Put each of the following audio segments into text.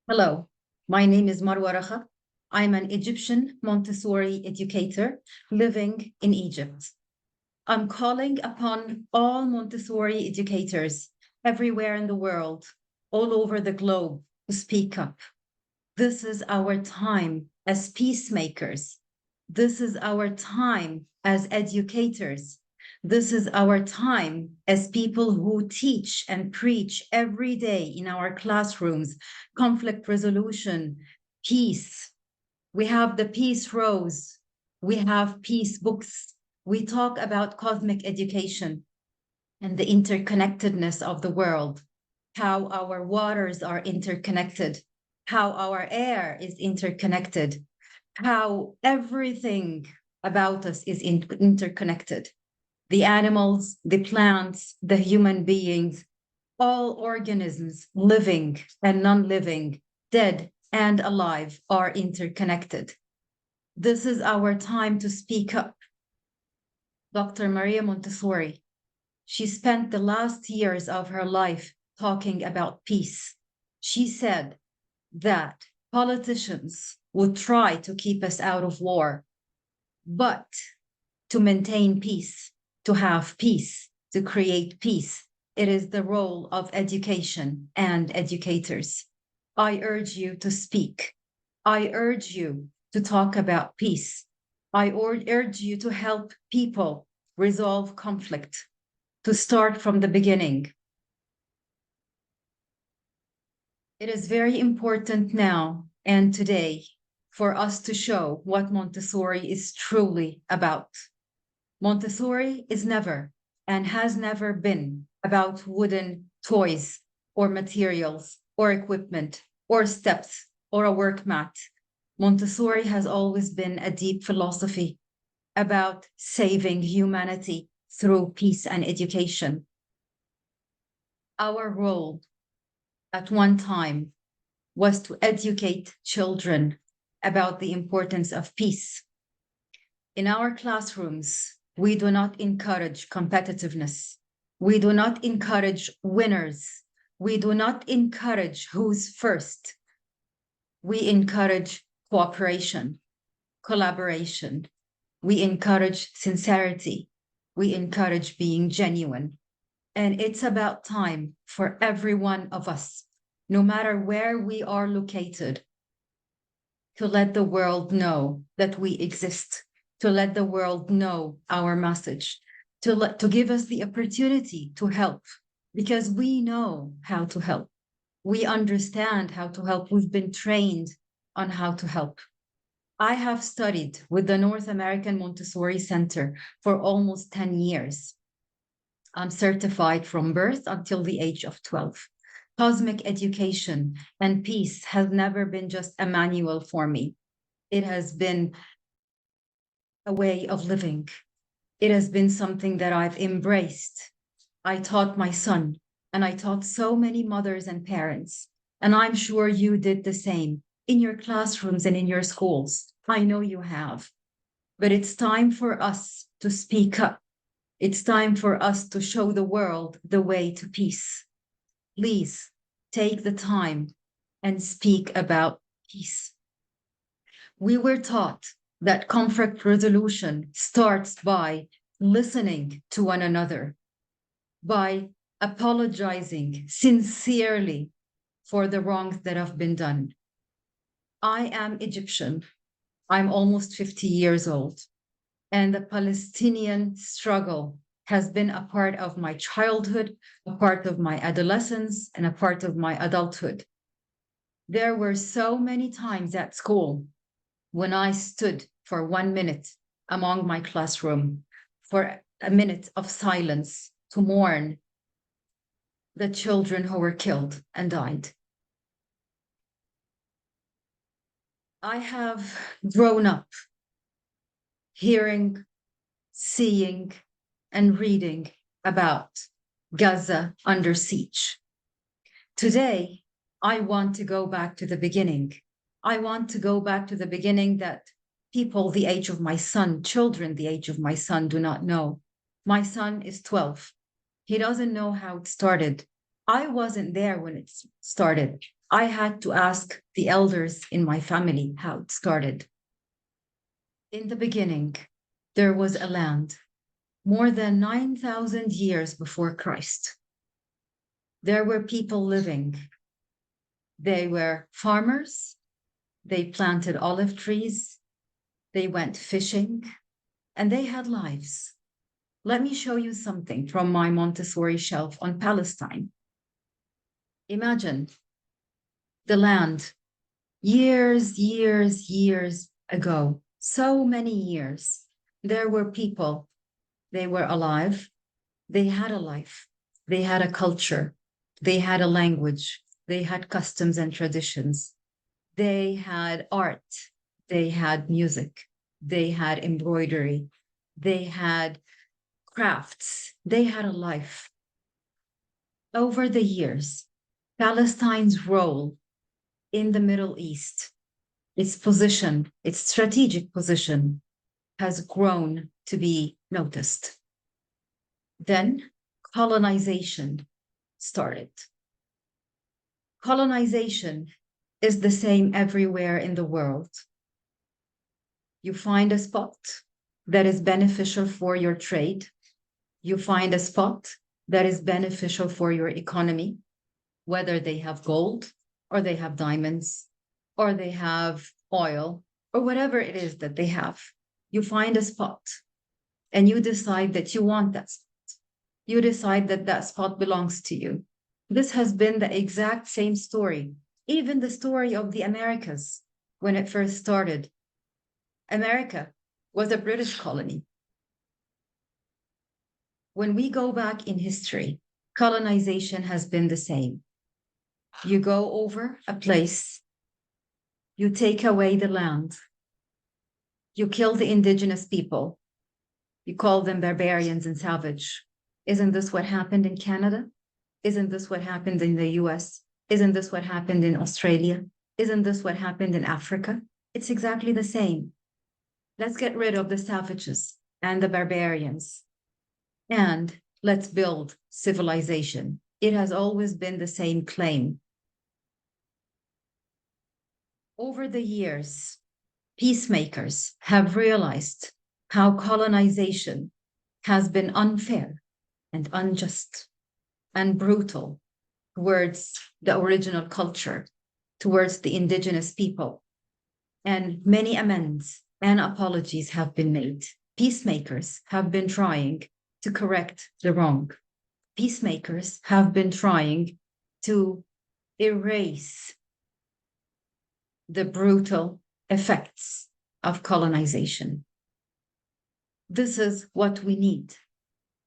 Hello, my name is Marwa Raha. I'm an Egyptian Montessori educator living in Egypt. I'm calling upon all Montessori educators everywhere in the world, all over the globe, to speak up. This is our time as peacemakers. This is our time as educators. This is our time as people who teach and preach every day in our classrooms, conflict resolution, peace. We have the peace rose. We have peace books. We talk about cosmic education and the interconnectedness of the world, how our waters are interconnected, how our air is interconnected, how everything about us is interconnected. The animals, the plants, the human beings, all organisms, living and non living, dead and alive, are interconnected. This is our time to speak up. Dr. Maria Montessori, she spent the last years of her life talking about peace. She said that politicians would try to keep us out of war, but to maintain peace, to have peace, to create peace, it is the role of education and educators. I urge you to speak. I urge you to talk about peace. I urge you to help people resolve conflict, to start from the beginning. It is very important now and today for us to show what Montessori is truly about. Montessori is never and has never been about wooden toys or materials or equipment or steps or a work mat. Montessori has always been a deep philosophy about saving humanity through peace and education. Our role at one time was to educate children about the importance of peace. In our classrooms, we do not encourage competitiveness. We do not encourage winners. We do not encourage who's first. We encourage cooperation, collaboration. We encourage sincerity. We encourage being genuine. And it's about time for every one of us, no matter where we are located, to let the world know that we exist, to let the world know our message, to give us the opportunity to help, because we know how to help. We understand how to help. We've been trained on how to help. I have studied with the North American Montessori Center for almost 10 years. I'm certified from birth until the age of 12. Cosmic education and peace has never been just a manual for me. It has been a way of living. It has been something that I've embraced. I taught my son, and I taught so many mothers and parents. And I'm sure you did the same in your classrooms and in your schools. I know you have. But it's time for us to speak up. It's time for us to show the world the way to peace. Please take the time and speak about peace. We were taught that conflict resolution starts by listening to one another, by apologizing sincerely for the wrongs that have been done. I am Egyptian. I'm almost 50 years old, and the Palestinian struggle has been a part of my childhood, a part of my adolescence, and a part of my adulthood. There were so many times at school when I stood for 1 minute among my classroom for a minute of silence to mourn the children who were killed and died. I have grown up hearing, seeing, and reading about Gaza under siege. Today, I want to go back to the beginning. I want to go back to the beginning that people the age of my son, children the age of my son, do not know. My son is 12. He doesn't know how it started. I wasn't there when it started. I had to ask the elders in my family how it started. In the beginning, there was a land more than 9,000 years before Christ. There were people living. They were farmers. They planted olive trees. They went fishing and they had lives. Let me show you something from my Montessori shelf on Palestine. Imagine the land years ago, so many years. There were people, they were alive, they had a life, they had a culture, they had a language, they had customs and traditions, they had art, they had music, they had embroidery, they had crafts, they had a life. Over the years, Palestine's role in the Middle East, its position, its strategic position, has grown to be noticed. Then colonization started. Colonization is the same everywhere in the world. You find a spot that is beneficial for your trade. You find a spot that is beneficial for your economy, whether they have gold or they have diamonds or they have oil or whatever it is that they have. You find a spot and you decide that you want that spot. You decide that that spot belongs to you. This has been the exact same story, even the story of the Americas when it first started. America was a British colony. When we go back in history, colonization has been the same. You go over a place, you take away the land, you kill the indigenous people, you call them barbarians and savage. Isn't this what happened in Canada? Isn't this what happened in the US? Isn't this what happened in Australia? Isn't this what happened in Africa? It's exactly the same. Let's get rid of the savages and the barbarians and let's build civilization. It has always been the same claim. Over the years, peacemakers have realized how colonization has been unfair and unjust and brutal towards the original culture, towards the indigenous people. And many amends and apologies have been made. Peacemakers have been trying to correct the wrong. Peacemakers have been trying to erase the brutal effects of colonization. This is what we need.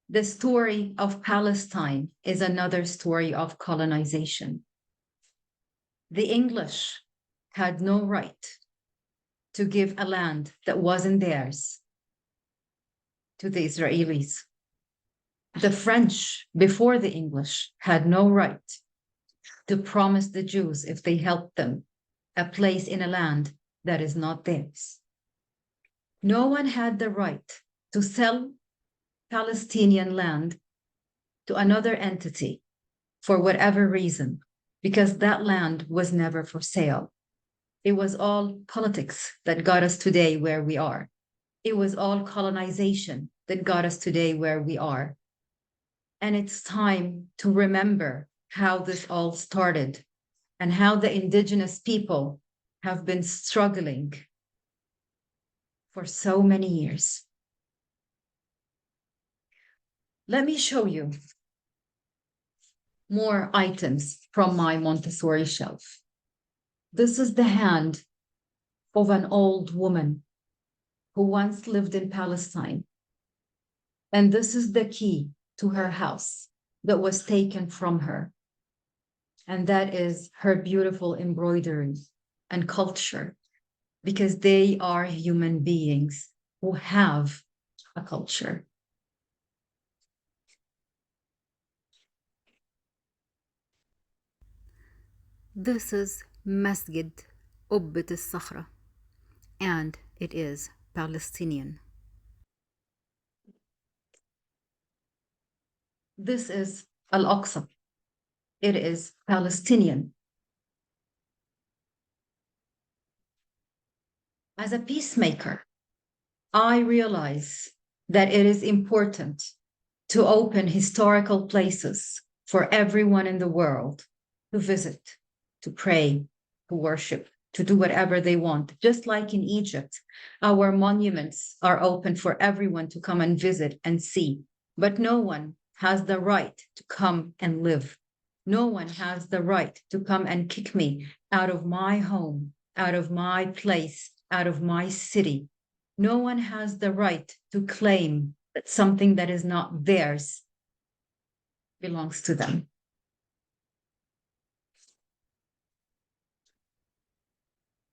The story of Palestine is another story of colonization. The English had no right to give a land that wasn't theirs to the Israelis. The French, before the English, had no right to promise the Jews, if they helped them, a place in a land that is not theirs. No one had the right to sell Palestinian land to another entity for whatever reason, because that land was never for sale. It was all politics that got us today where we are. It was all colonization that got us today where we are. And it's time to remember how this all started and how the indigenous people have been struggling for so many years. Let me show you more items from my Montessori shelf. This is the hand of an old woman who once lived in Palestine. And this is the key to her house that was taken from her. And that is her beautiful embroidery and culture, because they are human beings who have a culture. This is Masjid Ubbat al-Sakhra, and it is Palestinian. This is Al-Aqsa. It is Palestinian. As a peacemaker, I realize that it is important to open historical places for everyone in the world to visit, to pray, to worship, to do whatever they want. Just like in Egypt, our monuments are open for everyone to come and visit and see, but no one has the right to come and live. No one has the right to come and kick me out of my home, out of my place, out of my city. No one has the right to claim that something that is not theirs belongs to them.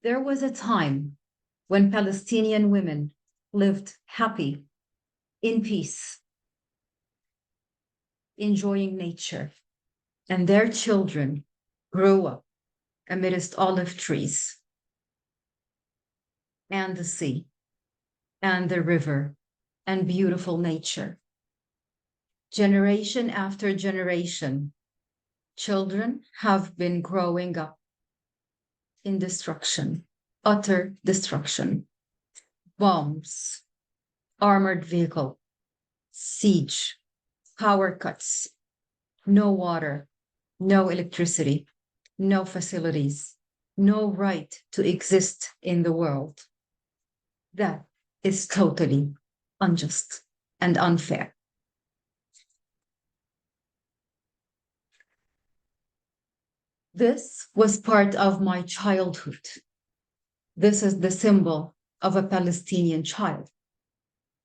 There was a time when Palestinian women lived happy, in peace, enjoying nature, and their children grew up amidst olive trees and the sea and the river and beautiful nature. Generation after generation, children have been growing up in destruction, utter destruction, bombs, armored vehicle, siege, power cuts, no water, no electricity, no facilities, no right to exist in the world. That is totally unjust and unfair. This was part of my childhood. This is the symbol of a Palestinian child.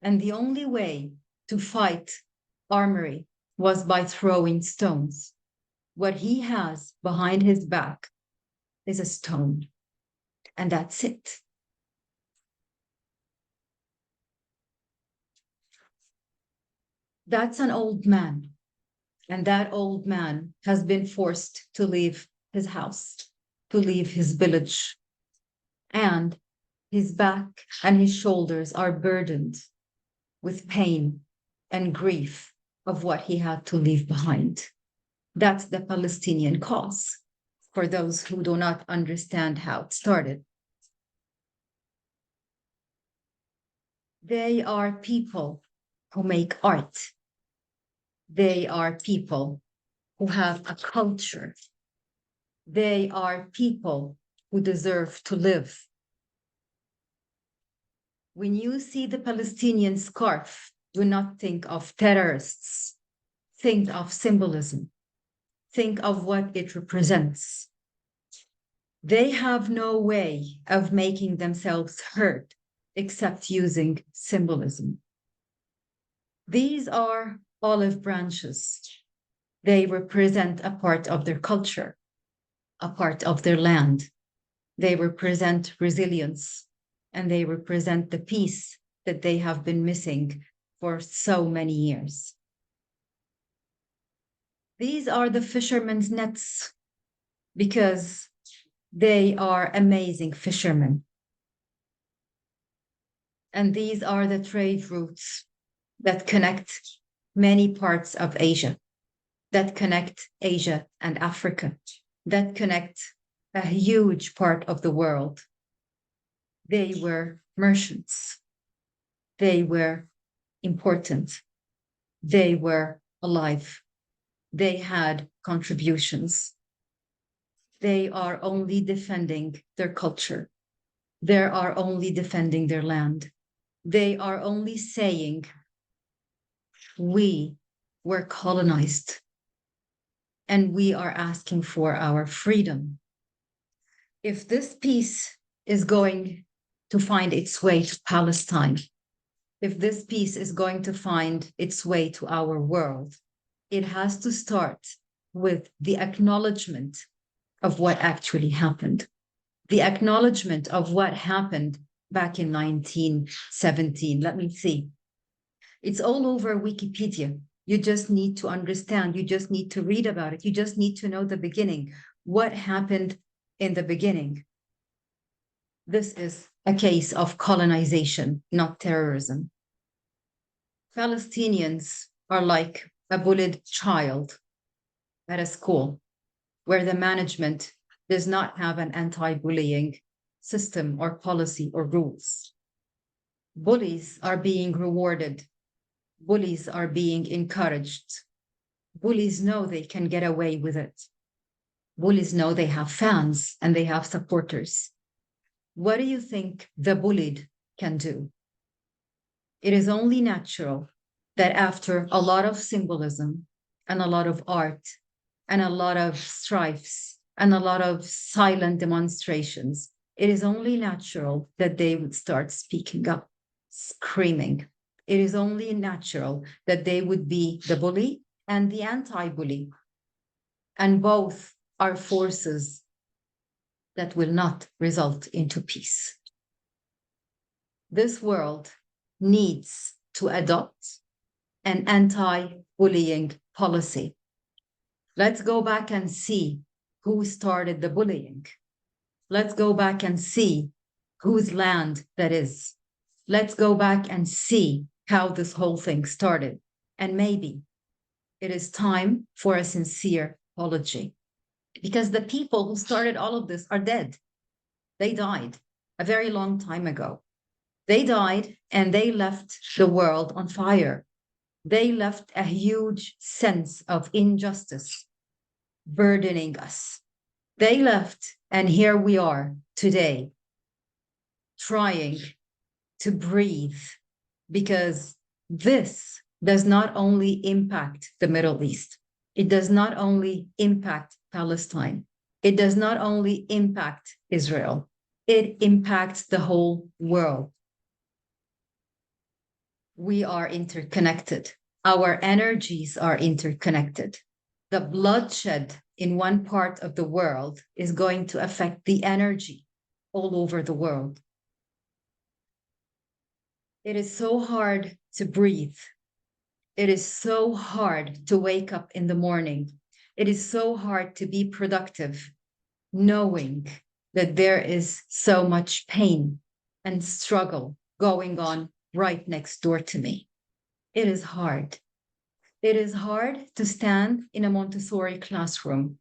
And the only way to fight armory was by throwing stones. What he has behind his back is a stone, and that's it. That's an old man, and that old man has been forced to leave his house, to leave his village, and his back and his shoulders are burdened with pain and grief of what he had to leave behind. That's the Palestinian cause, for those who do not understand how it started. They are people who make art. They are people who have a culture. They are people who deserve to live. When you see the Palestinian scarf, do not think of terrorists. Think of symbolism. Think of what it represents. They have no way of making themselves heard except using symbolism. These are olive branches. They represent a part of their culture, a part of their land. They represent resilience, and they represent the peace that they have been missing for so many years. These are the fishermen's nets because they are amazing fishermen. And these are the trade routes that connect many parts of Asia, that connect Asia and Africa, that connect a huge part of the world. They were merchants. They were important. They were alive. They had contributions. They are only defending their culture. They are only defending their land. They are only saying, we were colonized and we are asking for our freedom. If this peace is going to find its way to Palestine, if this peace is going to find its way to our world, it has to start with the acknowledgement of what actually happened, the acknowledgement of what happened back in 1917. Let me see. It's all over Wikipedia. You just need to understand. You just need to read about it. You just need to know the beginning. What happened in the beginning? This is a case of colonization, not terrorism. Palestinians are like a bullied child at a school where the management does not have an anti-bullying system or policy or rules. Bullies are being rewarded. Bullies are being encouraged. Bullies know they can get away with it. Bullies know they have fans and they have supporters. What do you think the bullied can do? It is only natural that after a lot of symbolism and a lot of art and a lot of strifes and a lot of silent demonstrations, it is only natural that they would start speaking up, screaming. It is only natural that they would be the bully and the anti-bully. And both are forces that will not result into peace. This world needs to adopt an anti-bullying policy. Let's go back and see who started the bullying. Let's go back and see whose land that is. Let's go back and see how this whole thing started. And maybe it is time for a sincere apology, because the people who started all of this are dead. They died a very long time ago. They died and they left the world on fire. They left a huge sense of injustice burdening us. They left, and here we are today, trying to breathe, because this does not only impact the Middle East, it does not only impact Palestine, it does not only impact Israel, it impacts the whole world. We are interconnected. Our energies are interconnected. The bloodshed in one part of the world is going to affect the energy all over the world. It is so hard to breathe. It is so hard to wake up in the morning. It is so hard to be productive, knowing that there is so much pain and struggle going on right next door to me. It is hard. It is hard to stand in a Montessori classroom.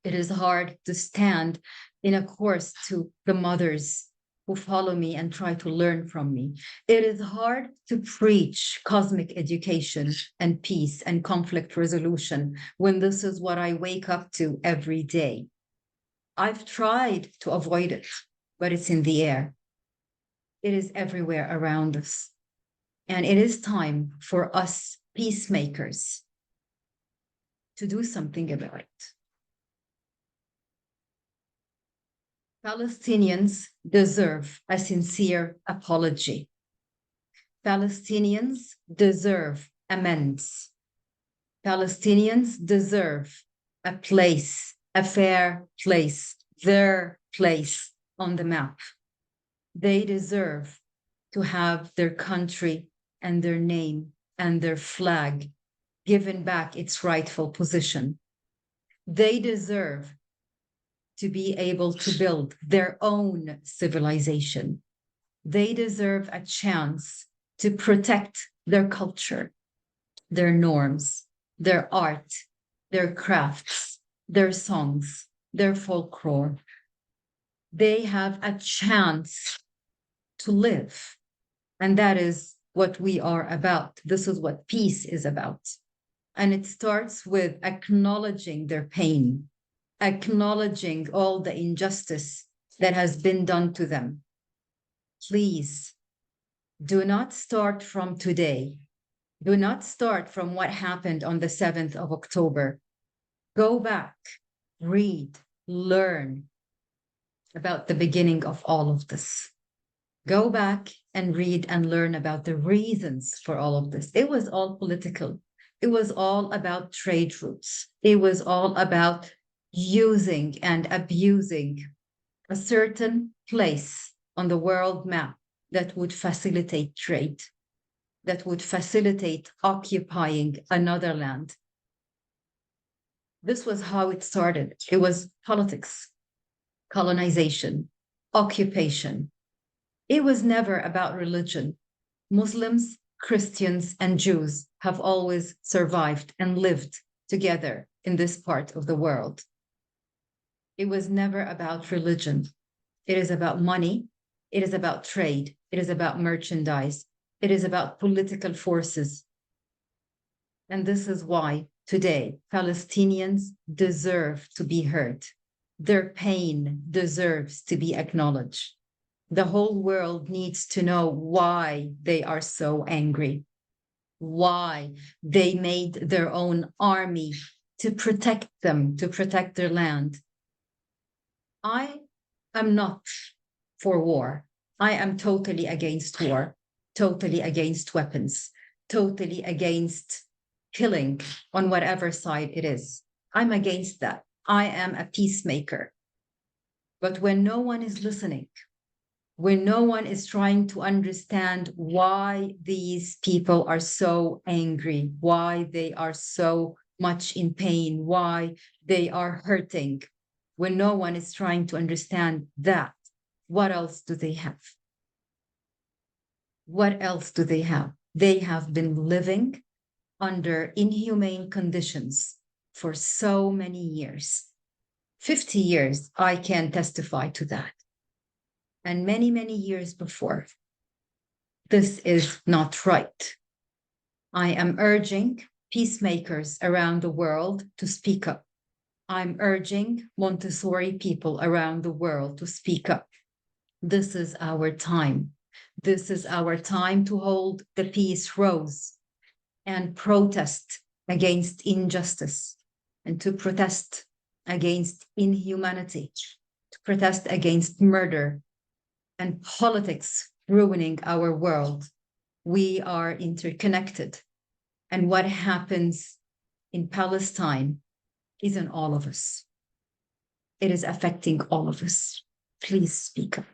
It is hard to stand in a course to the mothers who follow me and try to learn from me. It is hard to preach cosmic education and peace and conflict resolution when this is what I wake up to every day. I've tried to avoid it, but it's in the air. It is everywhere around us. And it is time for us peacemakers to do something about it. Palestinians deserve a sincere apology. Palestinians deserve amends. Palestinians deserve a place, a fair place, their place on the map. They deserve to have their country and their name and their flag given back its rightful position. They deserve to be able to build their own civilization. They deserve a chance to protect their culture, their norms, their art, their crafts, their songs, their folklore. They have a chance to live. And that is what we are about. This is what peace is about. And it starts with acknowledging their pain, acknowledging all the injustice that has been done to them. Please do not start from today. Do not start from what happened on the 7th of October. Go back, read, learn about the beginning of all of this. Go back and read and learn about the reasons for all of this. It was all political. It was all about trade routes. It was all about using and abusing a certain place on the world map that would facilitate trade, that would facilitate occupying another land. This was how it started. It was politics, colonization, occupation. It was never about religion. Muslims, Christians, and Jews have always survived and lived together in this part of the world. It was never about religion. It is about money. It is about trade. It is about merchandise. It is about political forces. And this is why today Palestinians deserve to be heard. Their pain deserves to be acknowledged. The whole world needs to know why they are so angry, why they made their own army to protect them, to protect their land. I am not for war. I am totally against war, totally against weapons, totally against killing on whatever side it is. I'm against that. I am a peacemaker. But when no one is listening, when no one is trying to understand why these people are so angry, why they are so much in pain, why they are hurting, when no one is trying to understand that, what else do they have? What else do they have? They have been living under inhumane conditions for so many years. 50 years, I can testify to that. And many, many years before. This is not right. I am urging peacemakers around the world to speak up. I'm urging Montessori people around the world to speak up. This is our time. This is our time to hold the peace rose and protest against injustice and to protest against inhumanity, to protest against murder and politics ruining our world. We are interconnected. And what happens in Palestine is in all of us. It is affecting all of us. Please speak up.